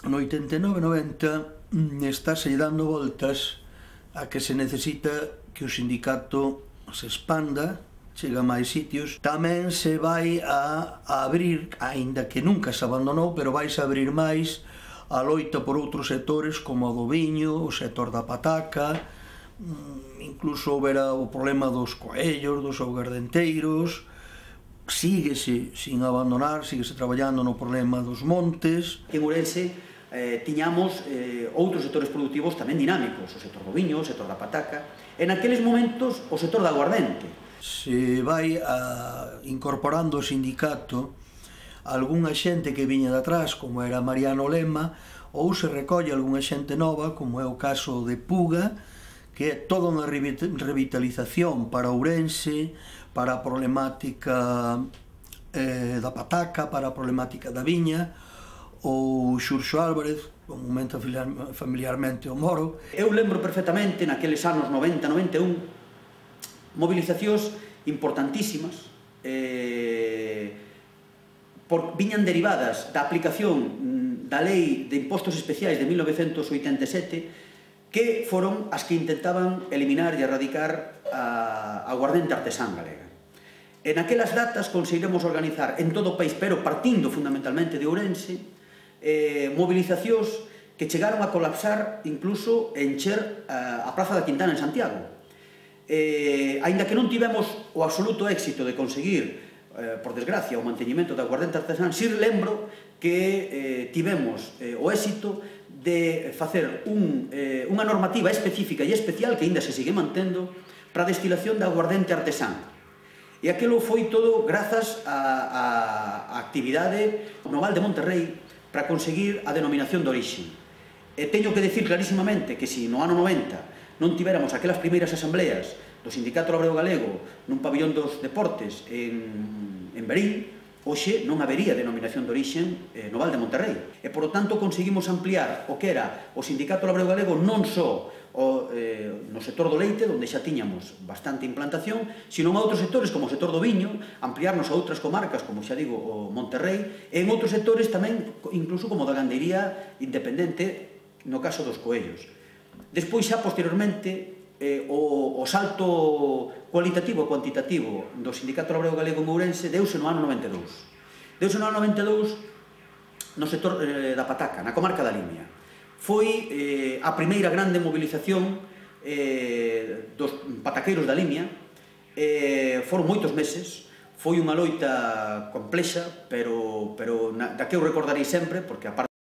no 89-90 estáse dando voltas a que se necesita que o sindicato se expanda, chega a máis sitios. Tamén se vai a abrir, aínda que nunca se abandonou, pero vai a abrir máis a loita por outros sectores como o do viño, o sector da pataca, incluso houbera o problema dos coellos, dos augardenteiros. Síguese sin abandonar, síguese traballando no problema dos montes. En Ourense tiñamos outros sectores productivos tamén dinámicos, o sector do viño, o sector da pataca, e naqueles momentos o sector da aguardente. Se vai incorporando o sindicato algunha xente que viña de atrás, como era Mariano Lema, ou se recolle algunha xente nova, como é o caso de Puga, que é toda unha revitalización para Ourense, para a problemática da pataca, para a problemática da viña, ou Xurxo Álvarez, comúnmente familiarmente o Moro. Eu lembro perfectamente, naqueles anos 90-91, movilizacións importantísimas, viñan derivadas da aplicación da Lei de Impostos Especiais de 1987, que foron as que intentaban eliminar e erradicar a aguardente artesán galega. En aquelas datas conseguiremos organizar en todo o país, pero partindo fundamentalmente de Ourense, movilizacións que chegaron a colapsar, incluso encher a Praza da Quintana en Santiago. Aínda que non tivemos o absoluto éxito de conseguir, por desgracia, o manteñimento da aguardente artesán, si lembro que tivemos o éxito de facer unha normativa específica e especial que aínda se sigue mantendo para a destilación da aguardente artesán. E aquilo foi todo grazas á actividade no Val de Monterrei para conseguir a denominación de orixe. E teño que decir clarísimamente que se no ano 90 non tiveramos aquelas primeiras asambleas do Sindicato Labrego Galego nun pabillón dos deportes en Verín, hoxe non habería denominación de orixe no Val de Monterrei. E, por lo tanto, conseguimos ampliar o que era o Sindicato Labrego Galego non só no sector do leite, onde xa tiñamos bastante implantación, sino en outros sectores, como o sector do viño, ampliarnos a outras comarcas, como xa digo, o Monterrei, e en outros sectores tamén, incluso como da gandería independente, no caso dos coellos. Despois, xa posteriormente, o salto cualitativo e cuantitativo do Sindicato Labrego Galego en Ourense deuse no ano 92. Deuse no ano 92 no sector da pataca, na comarca da Limia. Foi a primeira grande movilización dos pataqueiros da Limia. Foron moitos meses, foi unha loita complexa, pero da que eu recordarei sempre, porque a parte